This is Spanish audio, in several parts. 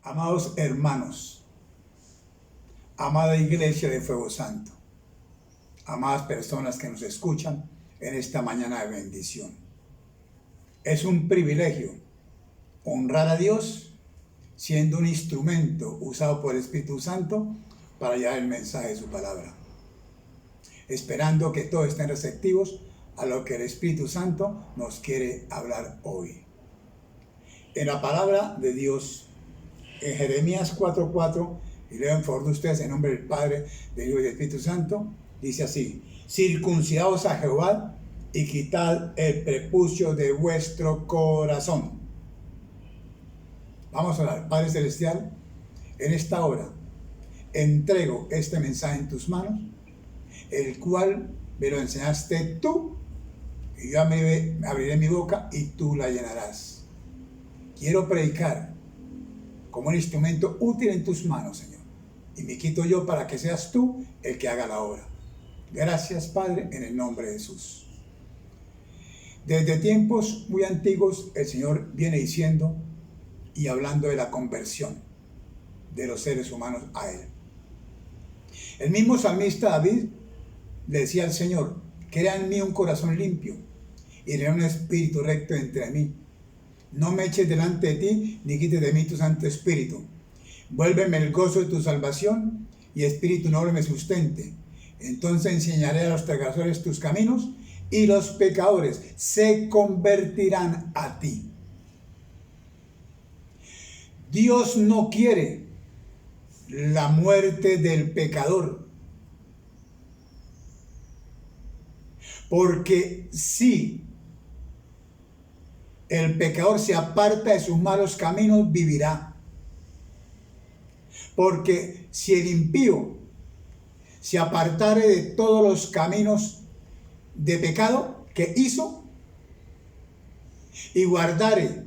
Amados hermanos, amada iglesia de Fuego Santo, amadas personas que nos escuchan en esta mañana de bendición. Es un privilegio honrar a Dios siendo un instrumento usado por el Espíritu Santo para llevar el mensaje de su palabra. Esperando que todos estén receptivos a lo que el Espíritu Santo nos quiere hablar hoy. En la palabra de Dios, en Jeremías 4:4, y leo en favor de ustedes en nombre del Padre, del Hijo y del Espíritu Santo, dice así: circuncidaos a Jehová y quitad el prepucio de vuestro corazón. Vamos a orar. Padre Celestial, en esta hora entrego este mensaje en tus manos, el cual me lo enseñaste tú, y yo abriré mi boca y tú la llenarás. Quiero predicar como un instrumento útil en tus manos, Señor, y me quito yo para que seas tú el que haga la obra. Gracias, Padre, en el nombre de Jesús. Desde tiempos muy antiguos el Señor viene diciendo y hablando de la conversión de los seres humanos a Él. El mismo salmista David le decía al Señor: crea en mí un corazón limpio y crea un espíritu recto entre mí. No me eches delante de ti, ni quites de mí tu Santo Espíritu. Vuélveme el gozo de tu salvación, y espíritu noble me sustente. Entonces enseñaré a los transgresores tus caminos, y los pecadores se convertirán a ti. Dios no quiere la muerte del pecador, porque si el pecador se aparta de sus malos caminos, vivirá. Porque si el impío se apartare de todos los caminos de pecado que hizo y guardare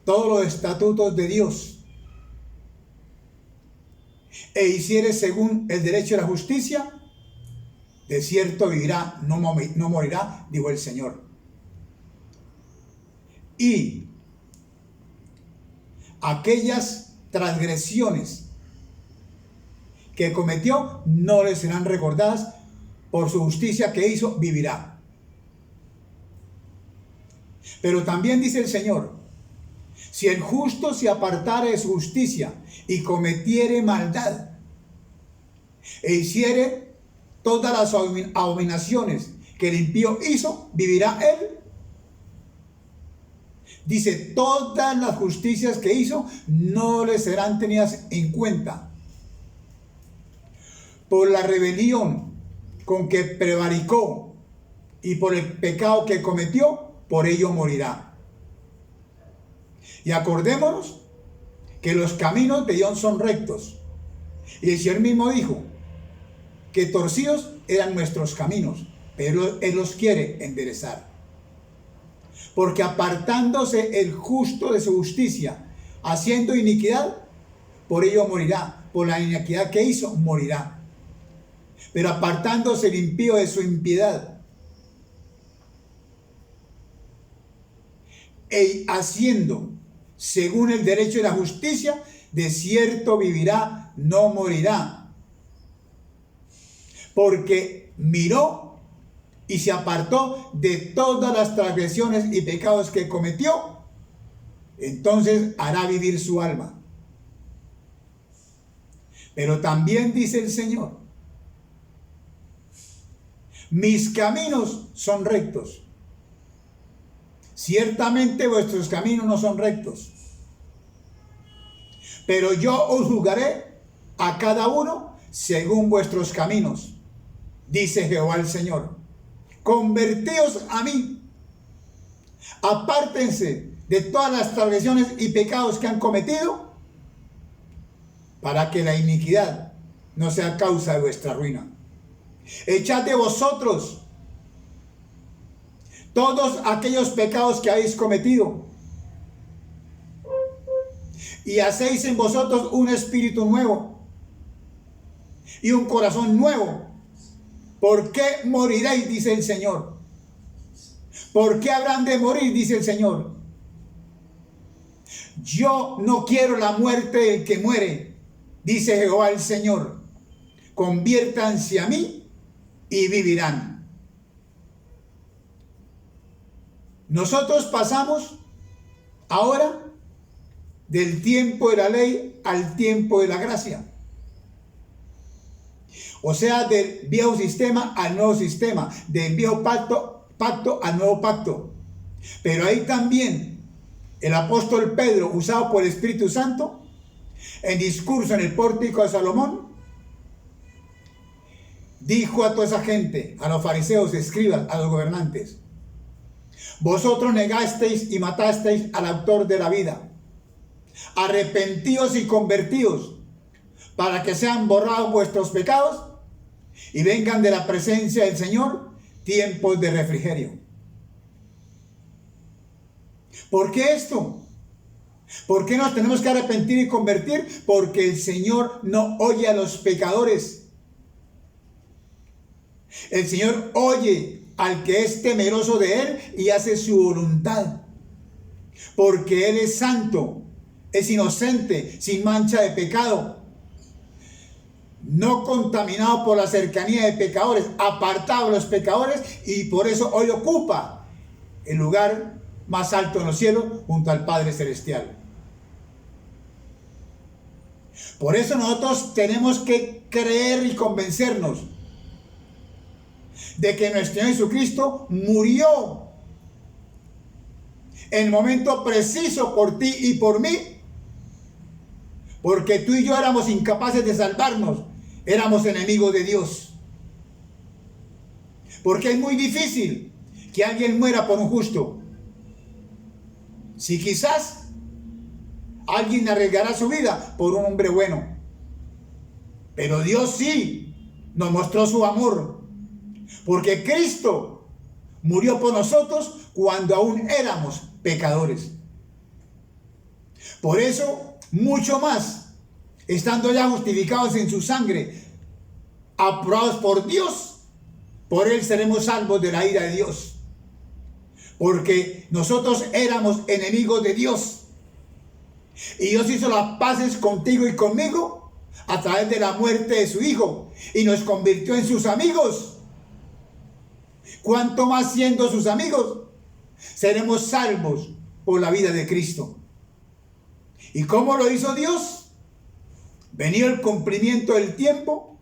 todos los estatutos de Dios e hiciere según el derecho y la justicia, de cierto vivirá, no morirá, dijo el Señor. Y aquellas transgresiones que cometió no le serán recordadas, por su justicia que hizo vivirá. Pero también dice el Señor: si el justo se apartare de su justicia y cometiere maldad e hiciere todas las abominaciones que el impío hizo, vivirá él. Dice: todas las justicias que hizo no le serán tenidas en cuenta. Por la rebelión con que prevaricó y por el pecado que cometió, por ello morirá. Y acordémonos que los caminos de Dios son rectos. Y el Señor mismo dijo que torcidos eran nuestros caminos, pero Él los quiere enderezar. Porque apartándose el justo de su justicia, haciendo iniquidad, por ello morirá. Por la iniquidad que hizo, morirá. Pero apartándose el impío de su impiedad, e haciendo según el derecho y la justicia, de cierto vivirá, no morirá. Porque miró y se apartó de todas las transgresiones y pecados que cometió, entonces hará vivir su alma. Pero también dice el Señor: mis caminos son rectos. Ciertamente vuestros caminos no son rectos, pero yo os juzgaré a cada uno según vuestros caminos, dice Jehová el Señor. Convertíos a mí, apártense de todas las transgresiones y pecados que han cometido, para que la iniquidad no sea causa de vuestra ruina. Echad de vosotros todos aquellos pecados que habéis cometido, y hacéis en vosotros un espíritu nuevo y un corazón nuevo. ¿Por qué moriréis?, dice el Señor. ¿Por qué habrán de morir?, dice el Señor. Yo no quiero la muerte del que muere, dice Jehová el Señor. Conviértanse a mí y vivirán. Nosotros pasamos ahora del tiempo de la ley al tiempo de la gracia. O sea, del viejo sistema al nuevo sistema, del viejo pacto al nuevo pacto. Pero ahí también el apóstol Pedro, usado por el Espíritu Santo, en discurso en el pórtico de Salomón, dijo a toda esa gente, a los fariseos, escribas, a los gobernantes: vosotros negasteis y matasteis al autor de la vida. Arrepentíos y convertíos, para que sean borrados vuestros pecados y vengan de la presencia del Señor tiempos de refrigerio. ¿Por qué esto? ¿Por qué nos tenemos que arrepentir y convertir? Porque el Señor no oye a los pecadores. El Señor oye al que es temeroso de Él y hace su voluntad. Porque Él es santo, es inocente, sin mancha de pecado, no contaminado por la cercanía de pecadores, apartado de los pecadores, y por eso hoy ocupa el lugar más alto en los cielos junto al Padre Celestial. Por eso nosotros tenemos que creer y convencernos de que nuestro Señor Jesucristo murió en el momento preciso por ti y por mí, porque tú y yo éramos incapaces de salvarnos, éramos enemigos de Dios. Porque es muy difícil que alguien muera por un justo. Si quizás alguien arriesgará su vida por un hombre bueno, pero Dios sí nos mostró su amor, porque Cristo murió por nosotros cuando aún éramos pecadores. Por eso, mucho más, estando ya justificados en su sangre, aprobados por Dios, por Él seremos salvos de la ira de Dios. Porque nosotros éramos enemigos de Dios, y Dios hizo las paces contigo y conmigo a través de la muerte de su Hijo, y nos convirtió en sus amigos. ¿Cuánto más, siendo sus amigos, seremos salvos por la vida de Cristo? ¿Y cómo lo hizo Dios? Venido el cumplimiento del tiempo,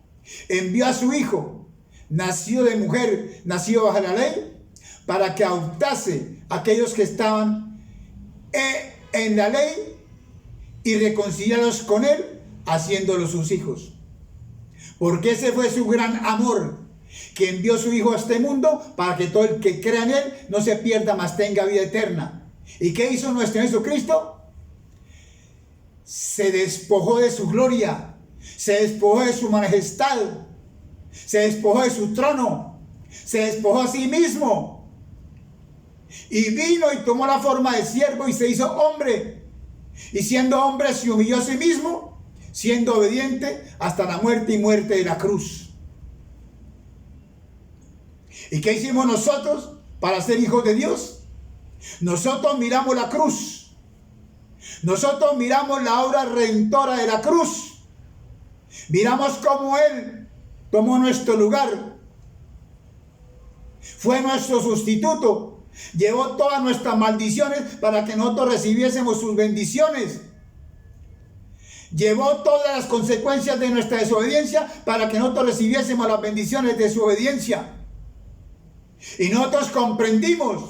envió a su Hijo, nacido de mujer, nacido bajo la ley, para que adoptase a aquellos que estaban en la ley y reconciliarlos con Él, haciéndolos sus hijos. Porque ese fue su gran amor, que envió su Hijo a este mundo para que todo el que crea en Él no se pierda, mas tenga vida eterna. ¿Y qué hizo nuestro Jesucristo? Se despojó de su gloria, se despojó de su majestad, se despojó de su trono, se despojó a sí mismo, y vino y tomó la forma de siervo y se hizo hombre, y siendo hombre se humilló a sí mismo, siendo obediente hasta la muerte y muerte de la cruz. ¿Y qué hicimos nosotros para ser hijos de Dios? Nosotros miramos la cruz, nosotros miramos la obra redentora de la cruz, miramos cómo Él tomó nuestro lugar, fue nuestro sustituto, llevó todas nuestras maldiciones para que nosotros recibiésemos sus bendiciones, llevó todas las consecuencias de nuestra desobediencia para que nosotros recibiésemos las bendiciones de su obediencia. Y nosotros comprendimos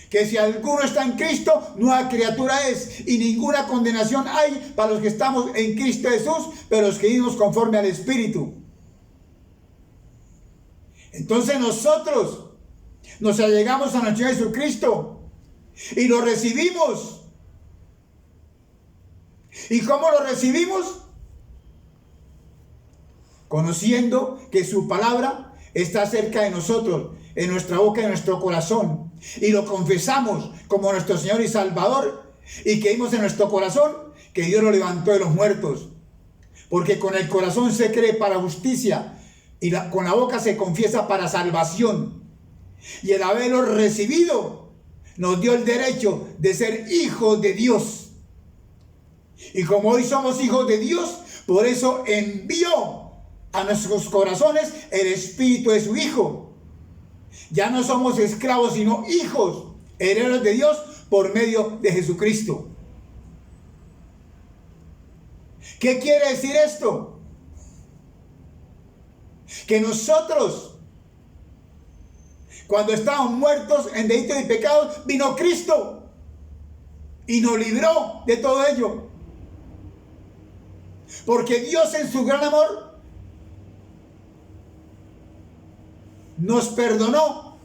que si alguno está en Cristo, nueva criatura es, y ninguna condenación hay para los que estamos en Cristo Jesús, pero los que vivimos conforme al Espíritu. Entonces nosotros nos allegamos a nuestro Jesucristo y lo recibimos. ¿Y cómo lo recibimos? Conociendo que su palabra está cerca de nosotros, en nuestra boca y en nuestro corazón, y lo confesamos como nuestro Señor y Salvador, y creímos en nuestro corazón que Dios lo levantó de los muertos, porque con el corazón se cree para justicia y con la boca se confiesa para salvación. Y el haberlo recibido nos dio el derecho de ser hijos de Dios. Y como hoy somos hijos de Dios, por eso envió a nuestros corazones el Espíritu de su Hijo. Ya no somos esclavos, sino hijos, herederos de Dios por medio de Jesucristo. ¿Qué quiere decir esto? Que nosotros, cuando estábamos muertos en delitos y pecados, vino Cristo y nos libró de todo ello. Porque Dios en su gran amor nos perdonó.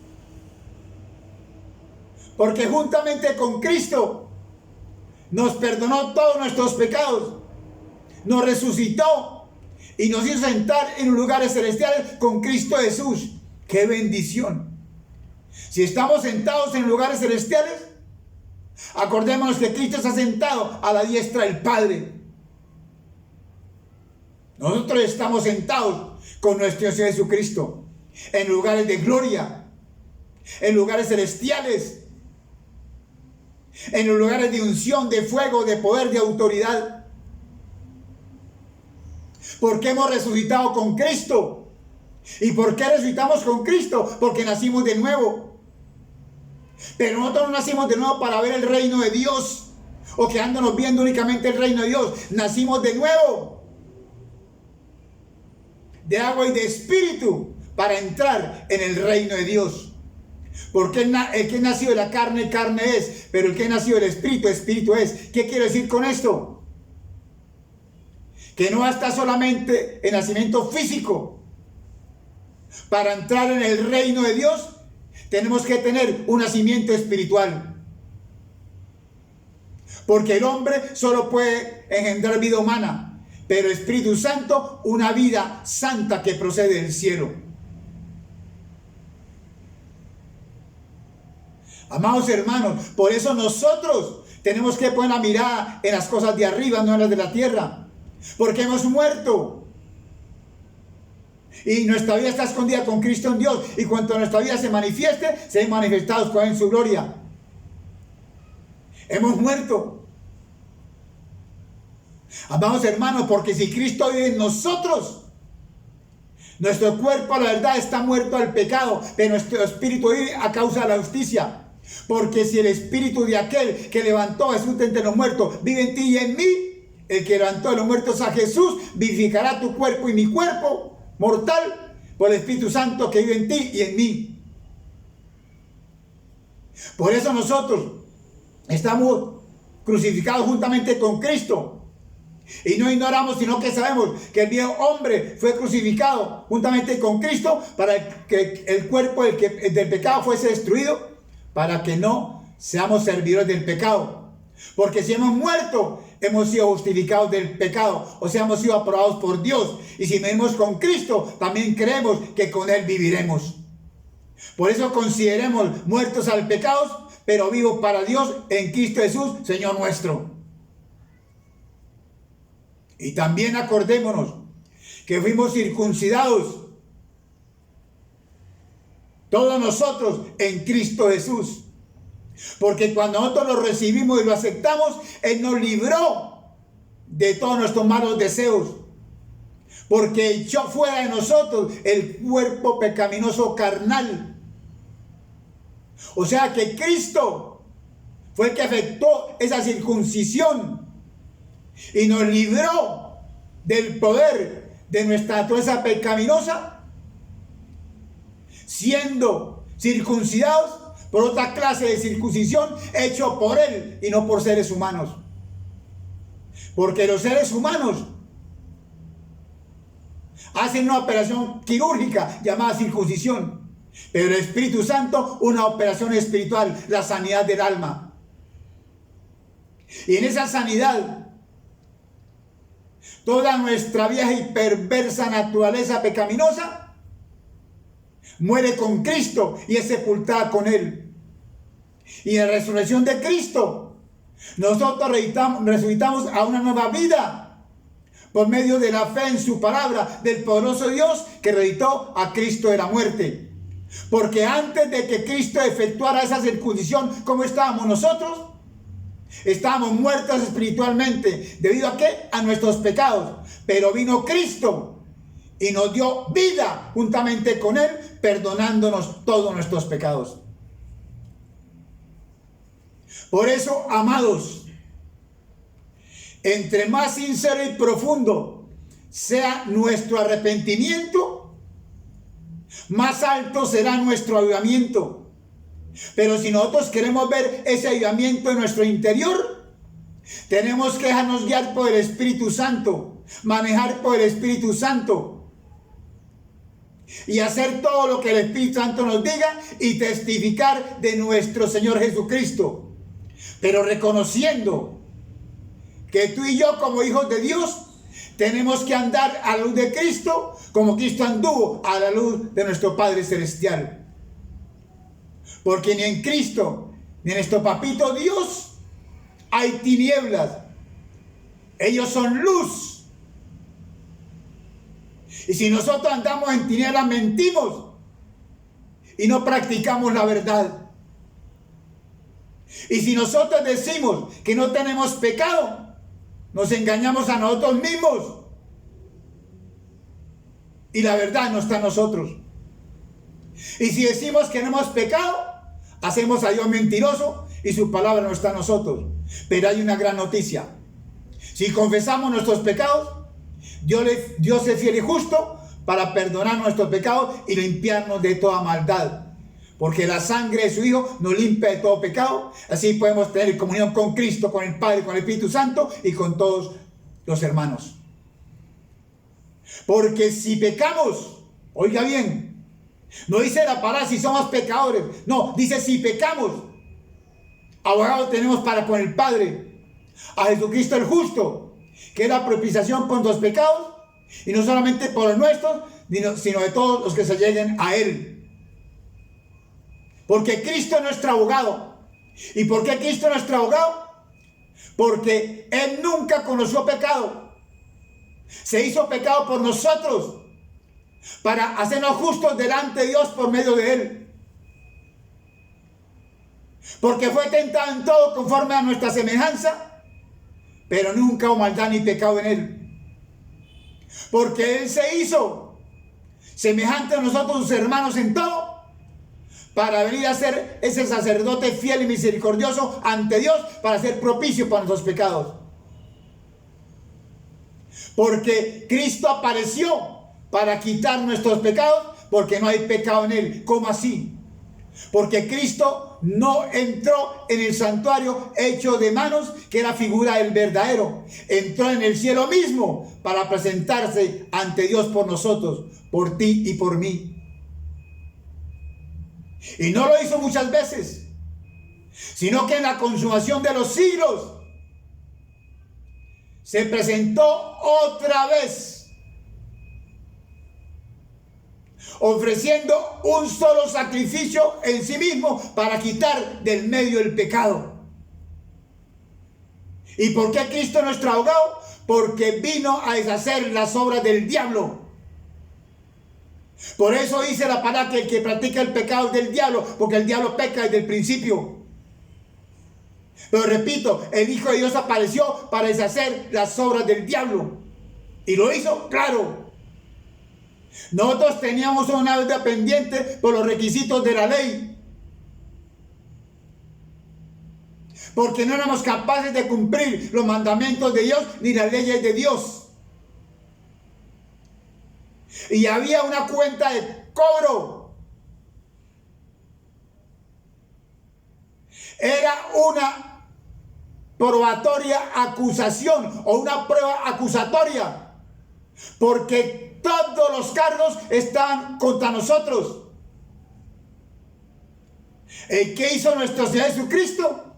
Porque juntamente con Cristo nos perdonó todos nuestros pecados. Nos resucitó y nos hizo sentar en lugares celestiales con Cristo Jesús. ¡Qué bendición! Si estamos sentados en lugares celestiales, acordémonos que Cristo está sentado a la diestra del Padre. Nosotros estamos sentados con nuestro Señor Jesucristo en lugares de gloria, en lugares celestiales, en los lugares de unción, de fuego, de poder, de autoridad. Porque hemos resucitado con Cristo. ¿Y por qué resucitamos con Cristo? Porque nacimos de nuevo. Pero nosotros no nacimos de nuevo para ver el reino de Dios, o quedándonos viendo únicamente el reino de Dios. Nacimos de nuevo, de agua y de espíritu, para entrar en el reino de Dios. Porque el que es nacido de la carne, carne es, pero el que es nacido del espíritu, espíritu es. ¿Qué quiero decir con esto? Que no basta solamente el nacimiento físico. Para entrar en el reino de Dios, tenemos que tener un nacimiento espiritual. Porque el hombre solo puede engendrar vida humana, pero el Espíritu Santo, una vida santa que procede del cielo. Amados hermanos, por eso nosotros tenemos que poner la mirada en las cosas de arriba, no en las de la tierra. Porque hemos muerto. Y nuestra vida está escondida con Cristo en Dios. Y cuando nuestra vida se manifieste, se ven manifestados con Él en su gloria. Hemos muerto. Amados hermanos, porque si Cristo vive en nosotros, nuestro cuerpo, la verdad, está muerto al pecado, pero nuestro espíritu vive a causa de la justicia. Porque si el espíritu de aquel que levantó a Jesús de entre los muertos vive en ti y en mí, el que levantó de los muertos a Jesús vivificará tu cuerpo y mi cuerpo mortal por el Espíritu Santo que vive en ti y en mí. Por eso nosotros estamos crucificados juntamente con Cristo. Y no ignoramos, sino que sabemos que el viejo hombre fue crucificado juntamente con Cristo para que el cuerpo del pecado fuese destruido, para que no seamos servidores del pecado. Porque si hemos muerto, hemos sido justificados del pecado, o sea, hemos sido aprobados por Dios. Y si vivimos con Cristo, también creemos que con Él viviremos. Por eso consideremos muertos al pecado, pero vivos para Dios en Cristo Jesús, Señor nuestro. Y también acordémonos que fuimos circuncidados todos nosotros en Cristo Jesús. Porque cuando nosotros lo recibimos y lo aceptamos, Él nos libró de todos nuestros malos deseos. Porque echó fuera de nosotros el cuerpo pecaminoso carnal. O sea que Cristo fue el que efectuó esa circuncisión y nos libró del poder de nuestra naturaleza pecaminosa, siendo circuncidados por otra clase de circuncisión hecho por Él y no por seres humanos. Porque los seres humanos hacen una operación quirúrgica llamada circuncisión, pero el Espíritu Santo una operación espiritual, la sanidad del alma. Y en esa sanidad, toda nuestra vieja y perversa naturaleza pecaminosa muere con Cristo y es sepultada con Él. Y en la resurrección de Cristo, nosotros resucitamos a una nueva vida por medio de la fe en su palabra, del poderoso Dios que resucitó a Cristo de la muerte. Porque antes de que Cristo efectuara esa circuncisión, ¿cómo estábamos nosotros? Estábamos muertos espiritualmente. ¿Debido a qué? A nuestros pecados. Pero vino Cristo y nos dio vida juntamente con Él, perdonándonos todos nuestros pecados. Por eso, amados, entre más sincero y profundo sea nuestro arrepentimiento, más alto será nuestro avivamiento. Pero si nosotros queremos ver ese avivamiento en nuestro interior, tenemos que dejarnos guiar por el Espíritu Santo, manejar por el Espíritu Santo y hacer todo lo que el Espíritu Santo nos diga y testificar de nuestro Señor Jesucristo. Pero reconociendo que tú y yo, como hijos de Dios, tenemos que andar a la luz de Cristo, como Cristo anduvo a la luz de nuestro Padre Celestial. Porque ni en Cristo, ni en nuestro papito Dios, hay tinieblas. Ellos son luz. Y si nosotros andamos en tinieblas, mentimos y no practicamos la verdad. Y si nosotros decimos que no tenemos pecado, nos engañamos a nosotros mismos. Y la verdad no está en nosotros. Y si decimos que no hemos pecado, hacemos a Dios mentiroso y su palabra no está en nosotros. Pero hay una gran noticia. Si confesamos nuestros pecados, Dios es fiel y justo para perdonar nuestros pecados y limpiarnos de toda maldad. Porque la sangre de su Hijo nos limpia de todo pecado. Así podemos tener comunión con Cristo, con el Padre, con el Espíritu Santo y con todos los hermanos. Porque si pecamos, oiga bien, no dice la palabra si somos pecadores. No, dice si pecamos, abogado tenemos para con el Padre, a Jesucristo el justo, que es la propiciación por los pecados, y no solamente por los nuestros, sino de todos los que se lleguen a Él. Porque Cristo es nuestro abogado. ¿Y por qué Cristo es nuestro abogado? Porque Él nunca conoció pecado. Se hizo pecado por nosotros, para hacernos justos delante de Dios por medio de Él. Porque fue tentado en todo conforme a nuestra semejanza, pero nunca hubo maldad ni pecado en Él. Porque Él se hizo semejante a nosotros, sus hermanos, en todo, para venir a ser ese sacerdote fiel y misericordioso ante Dios, para ser propicio para nuestros pecados. Porque Cristo apareció para quitar nuestros pecados, porque no hay pecado en Él. ¿Cómo así? Porque Cristo no entró en el santuario hecho de manos, que era figura del verdadero. Entró en el cielo mismo para presentarse ante Dios por nosotros, por ti y por mí. Y no lo hizo muchas veces, sino que en la consumación de los siglos se presentó otra vez, ofreciendo un solo sacrificio en sí mismo para quitar del medio el pecado. ¿Y por qué Cristo es nuestro abogado? Porque vino a deshacer las obras del diablo. Por eso dice la palabra que el que practica el pecado es del diablo, porque el diablo peca desde el principio. Pero repito, el Hijo de Dios apareció para deshacer las obras del diablo. Y lo hizo, claro. Nosotros teníamos una deuda pendiente por los requisitos de la ley, porque no éramos capaces de cumplir los mandamientos de Dios ni las leyes de Dios. Y había una cuenta de cobro. Era una probatoria acusación o una prueba acusatoria, porque todos los cargos estaban contra nosotros. ¿Qué hizo nuestro Señor Jesucristo?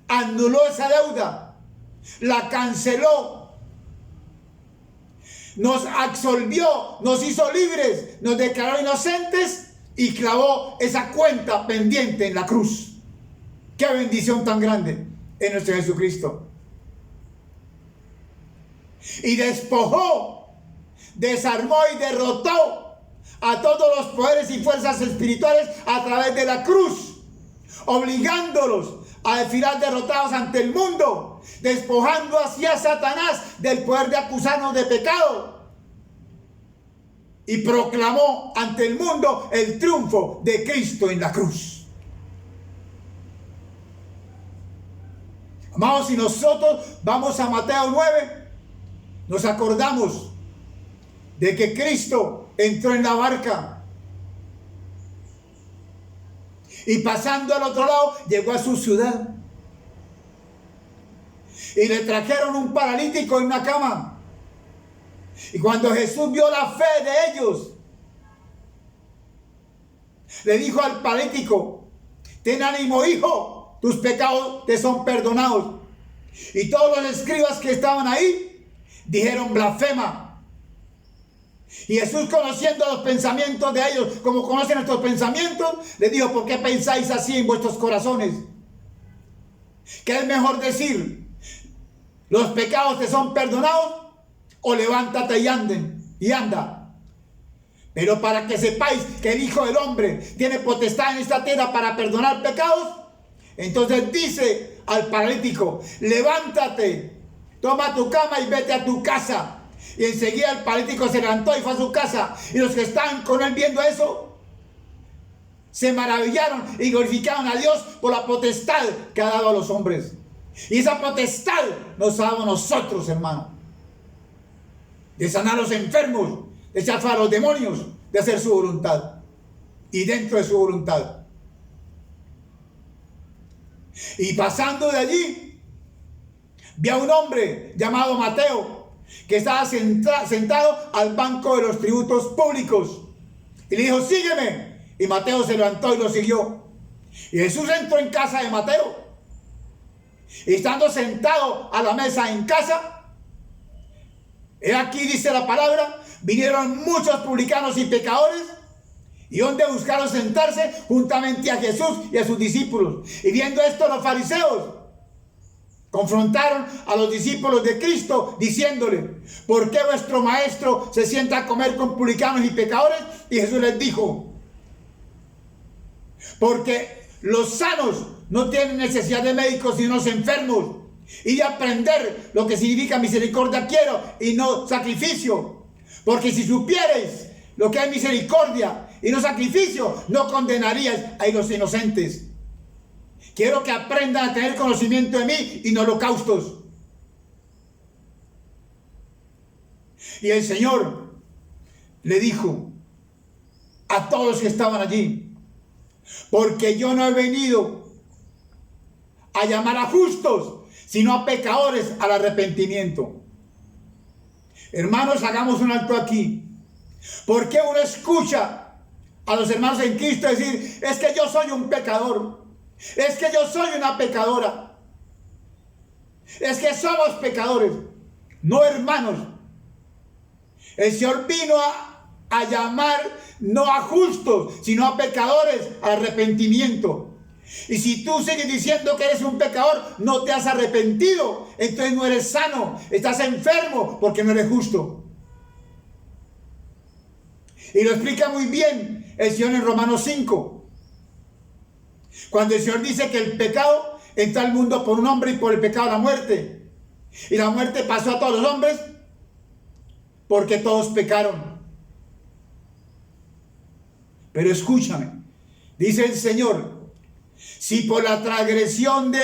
Anuló esa deuda, la canceló, nos absolvió, nos hizo libres, nos declaró inocentes y clavó esa cuenta pendiente en la cruz. ¡Qué bendición tan grande en nuestro Jesucristo! Y despojó, desarmó y derrotó a todos los poderes y fuerzas espirituales a través de la cruz, obligándolos a desfilar derrotados ante el mundo, despojando así a Satanás del poder de acusarnos de pecado, y proclamó ante el mundo el triunfo de Cristo en la cruz. Amados, si nosotros vamos a Mateo 9, nos acordamos de que Cristo entró en la barca y pasando al otro lado llegó a su ciudad y le trajeron un paralítico en una cama. Y cuando Jesús vio la fe de ellos, le dijo al paralítico: ten ánimo, hijo, tus pecados te son perdonados. Y todos los escribas que estaban ahí dijeron: blasfema. Y Jesús, conociendo los pensamientos de ellos, como conocen nuestros pensamientos, le dijo: ¿por qué pensáis así en vuestros corazones? ¿Qué es mejor decir? ¿Los pecados te son perdonados? O levántate y anda. Pero para que sepáis que el Hijo del Hombre tiene potestad en esta tierra para perdonar pecados, entonces dice al paralítico: levántate, toma tu cama y vete a tu casa. Y enseguida el paralítico se levantó y fue a su casa. Y los que estaban con él viendo eso se maravillaron y glorificaron a Dios por la potestad que ha dado a los hombres. Y esa potestad nos ha dado a nosotros, hermano, de sanar a los enfermos, de echar fuera a los demonios, de hacer su voluntad. Y dentro de su voluntad. Y pasando de allí, vi a un hombre llamado Mateo, que estaba sentado al banco de los tributos públicos. Y le dijo: sígueme. Y Mateo se levantó y lo siguió. Y Jesús entró en casa de Mateo. Y estando sentado a la mesa en casa, he aquí, dice la palabra, vinieron muchos publicanos y pecadores, y donde buscaron sentarse juntamente a Jesús y a sus discípulos. Y viendo esto, los fariseos confrontaron a los discípulos de Cristo diciéndole: ¿por qué vuestro maestro se sienta a comer con publicanos y pecadores? Y Jesús les dijo: porque los sanos no tienen necesidad de médicos sino los enfermos. Y de aprender lo que significa misericordia quiero y no sacrificio. Porque si supierais lo que es misericordia y no sacrificio, no condenaríais a los inocentes. Quiero que aprendan a tener conocimiento de mí y no holocaustos. Y el Señor le dijo a todos los que estaban allí: porque yo no he venido a llamar a justos, sino a pecadores al arrepentimiento. Hermanos, hagamos un alto aquí. ¿Por qué uno escucha a los hermanos en Cristo decir: es que yo soy un pecador, es que yo soy una pecadora, es que somos pecadores? No, hermanos, el Señor vino a llamar no a justos, sino a pecadores al arrepentimiento. Y si tú sigues diciendo que eres un pecador, no te has arrepentido, entonces no eres sano, estás enfermo porque no eres justo. Y lo explica muy bien el Señor en Romanos 5, cuando el Señor dice que el pecado entró al mundo por un hombre y por el pecado la muerte. Y la muerte pasó a todos los hombres porque todos pecaron. Pero escúchame, dice el Señor: si por la transgresión de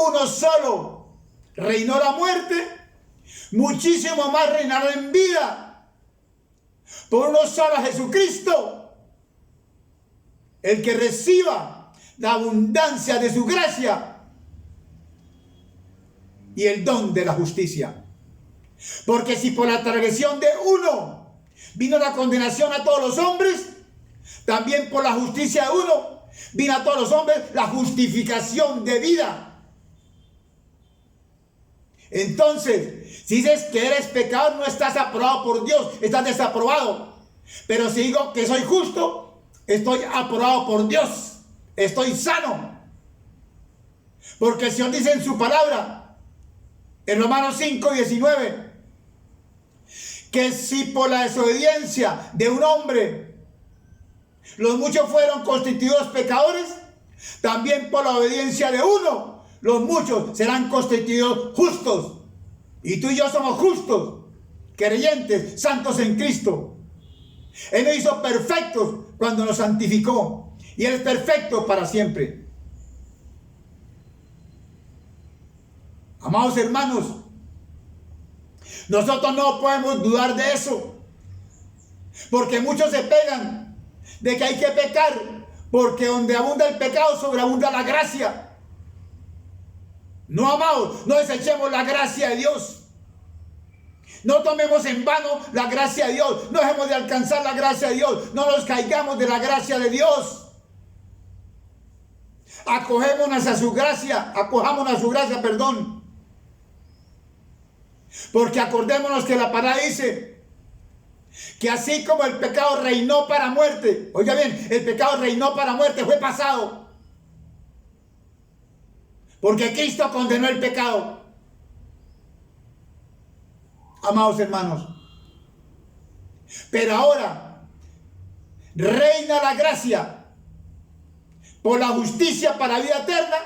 uno solo reinó la muerte, muchísimo más reinará en vida por uno solo, a Jesucristo, el que reciba la abundancia de su gracia y el don de la justicia. Porque si por la transgresión de uno vino la condenación a todos los hombres, también por la justicia de uno vino a todos los hombres la justificación de vida. Entonces, si dices que eres pecador, no estás aprobado por Dios, estás desaprobado. Pero si digo que soy justo, estoy aprobado por Dios, estoy sano. Porque el Señor dice en su palabra, en Romanos 5:19, que si por la desobediencia de un hombre los muchos fueron constituidos pecadores, también por la obediencia de uno, los muchos serán constituidos justos. Y tú y yo somos justos, creyentes, santos en Cristo. Él nos hizo perfectos cuando nos santificó. Y Él es perfecto para siempre. Amados hermanos, nosotros no podemos dudar de eso. Porque muchos se pegan de que hay que pecar. Porque donde abunda el pecado, sobreabunda la gracia. No, amados, no desechemos la gracia de Dios. No tomemos en vano la gracia de Dios. No dejemos de alcanzar la gracia de Dios. No nos caigamos de la gracia de Dios. Acojámonos a su gracia, perdón. Porque acordémonos que la palabra dice que así como el pecado reinó para muerte, oiga bien, el pecado reinó para muerte, fue pasado. Porque Cristo condenó el pecado. Amados hermanos, pero ahora reina la gracia por la justicia para vida eterna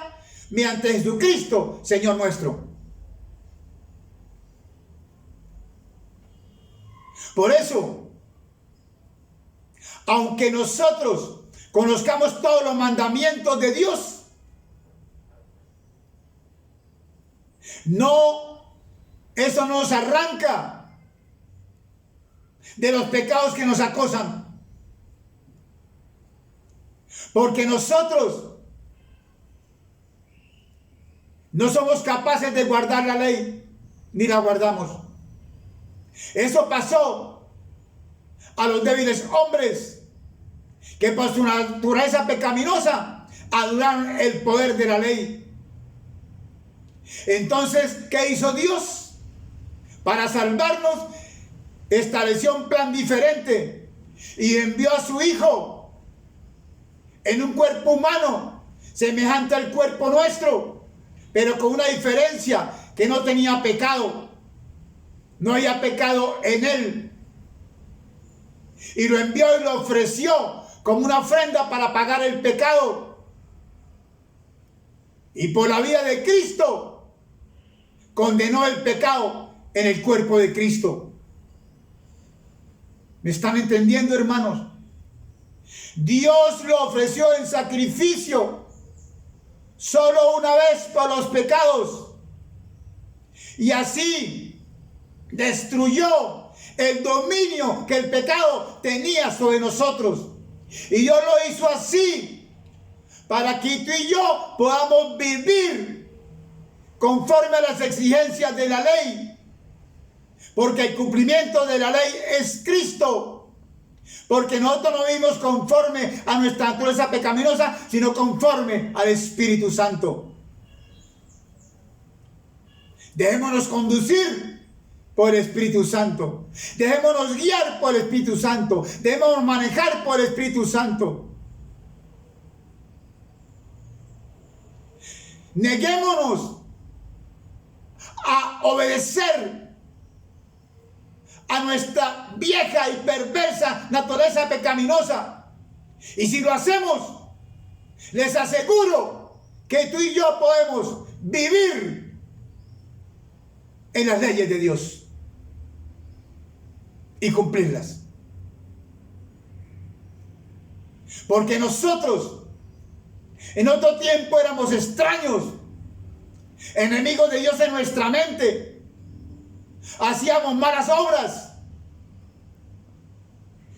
mediante Jesucristo, Señor nuestro. Por eso, aunque nosotros conozcamos todos los mandamientos de Dios, eso no nos arranca de los pecados que nos acosan. Porque nosotros no somos capaces de guardar la ley, ni la guardamos. Eso pasó a los débiles hombres que por su naturaleza pecaminosa adoraron el poder de la ley. Entonces, ¿qué hizo Dios? Para salvarnos, estableció un plan diferente y envió a su Hijo en un cuerpo humano semejante al cuerpo nuestro, pero con una diferencia, que no tenía pecado. No había pecado en Él. Y lo envió y lo ofreció como una ofrenda para pagar el pecado. Y por la vida de Cristo condenó el pecado en el cuerpo de Cristo. ¿Me están entendiendo, hermanos? Dios lo ofreció en sacrificio solo una vez por los pecados. Y así destruyó el dominio que el pecado tenía sobre nosotros. Y Dios lo hizo así para que tú y yo podamos vivir conforme a las exigencias de la ley. Porque el cumplimiento de la ley es Cristo. Porque nosotros no vivimos conforme a nuestra naturaleza pecaminosa, sino conforme al Espíritu Santo. Dejémonos conducir por el Espíritu Santo. Dejémonos guiar por el Espíritu Santo. Dejémonos manejar por el Espíritu Santo. Neguémonos a obedecer a nuestra vieja y perversa naturaleza pecaminosa. Y si lo hacemos, les aseguro que tú y yo podemos vivir en las leyes de Dios y cumplirlas. Porque nosotros en otro tiempo éramos extraños, enemigos de Dios en nuestra mente, hacíamos malas obras,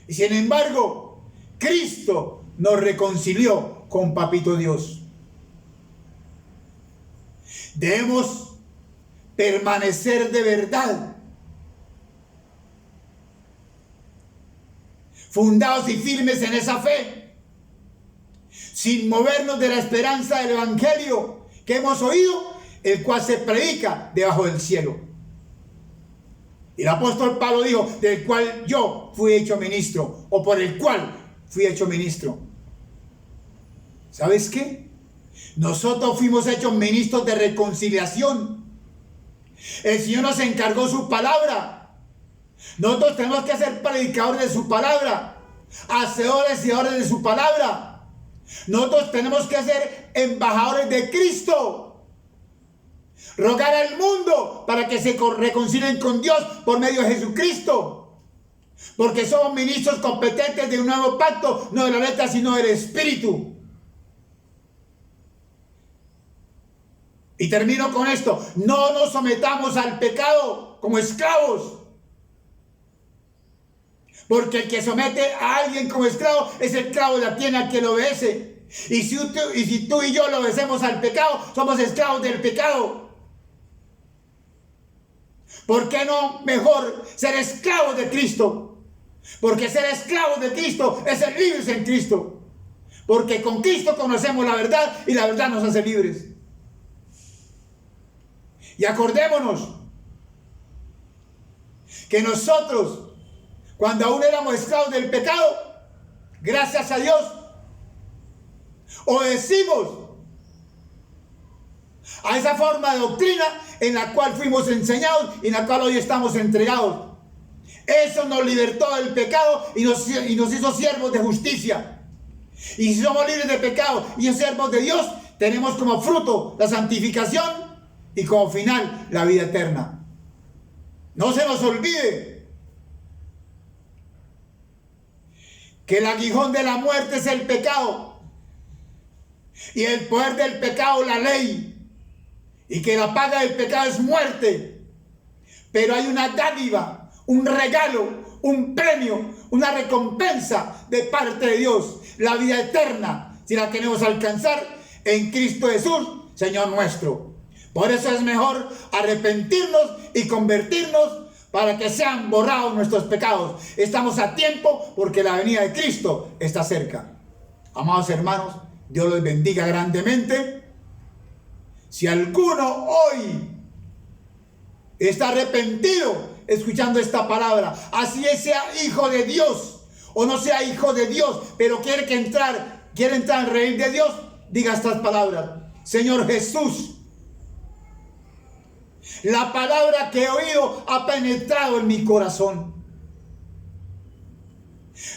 y sin embargo Cristo nos reconcilió con Papito Dios. Debemos permanecer de verdad, fundados y firmes en esa fe, sin movernos de la esperanza del Evangelio que hemos oído, el cual se predica debajo del cielo. Y el apóstol Pablo dijo, del cual yo fui hecho ministro, o por el cual fui hecho ministro. ¿Sabes qué? Nosotros fuimos hechos ministros de reconciliación. El Señor nos encargó su palabra. Nosotros tenemos que ser predicadores de su palabra, hacedores y hacedores de su palabra. Nosotros tenemos que ser embajadores de Cristo. Rogar al mundo para que se reconcilien con Dios por medio de Jesucristo. Porque somos ministros competentes de un nuevo pacto, no de la letra, sino del Espíritu. Y termino con esto. No nos sometamos al pecado como esclavos. Porque el que somete a alguien como esclavo es el esclavo de la tienda al que lo obedece. Y si tú y yo lo obedecemos al pecado, somos esclavos del pecado. ¿Por qué no mejor ser esclavos de Cristo? Porque ser esclavos de Cristo es ser libres en Cristo. Porque con Cristo conocemos la verdad y la verdad nos hace libres. Y acordémonos que nosotros, cuando aún éramos esclavos del pecado, gracias a Dios, obedecimos a esa forma de doctrina en la cual fuimos enseñados y en la cual hoy estamos entregados. Eso nos libertó del pecado y nos hizo siervos de justicia. Y si somos libres de pecado y siervos de Dios, tenemos como fruto la santificación y como final la vida eterna. No se nos olvide que el aguijón de la muerte es el pecado y el poder del pecado la ley, y que la paga del pecado es muerte. Pero hay una dádiva, un regalo, un premio, una recompensa de parte de Dios, la vida eterna, si la queremos alcanzar en Cristo Jesús, Señor nuestro. Por eso es mejor arrepentirnos y convertirnos para que sean borrados nuestros pecados. Estamos a tiempo porque la venida de Cristo está cerca. Amados hermanos, Dios los bendiga grandemente. Si alguno hoy está arrepentido escuchando esta palabra, así sea hijo de Dios o no sea hijo de Dios, pero quiere entrar al reino de Dios, diga estas palabras: Señor Jesús, la palabra que he oído ha penetrado en mi corazón.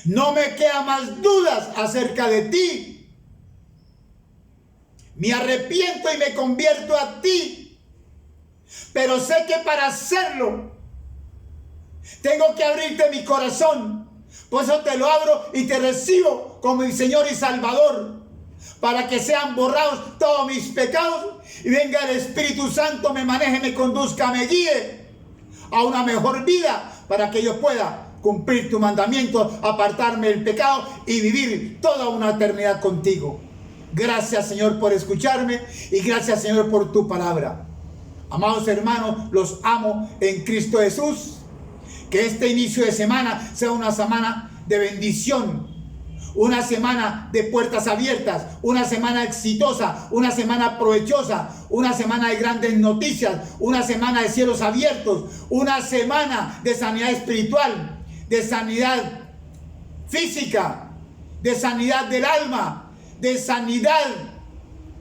No me quedan más dudas acerca de ti. Me arrepiento y me convierto a ti. Pero sé que para hacerlo tengo que abrirte mi corazón. Por eso te lo abro y te recibo como mi Señor y Salvador, para que sean borrados todos mis pecados y venga el Espíritu Santo, me maneje, me conduzca, me guíe a una mejor vida, para que yo pueda cumplir tu mandamiento, apartarme del pecado y vivir toda una eternidad contigo. Gracias, Señor, por escucharme, y gracias, Señor, por tu palabra. Amados hermanos, los amo en Cristo Jesús. Que este inicio de semana sea una semana de bendición, una semana de puertas abiertas, una semana exitosa, una semana provechosa, una semana de grandes noticias, una semana de cielos abiertos, una semana de sanidad espiritual, de sanidad física, de sanidad del alma, de sanidad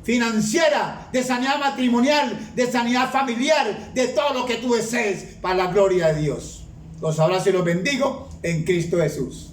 financiera, de sanidad matrimonial, de sanidad familiar, de todo lo que tú desees para la gloria de Dios. Los abrazo y los bendigo en Cristo Jesús.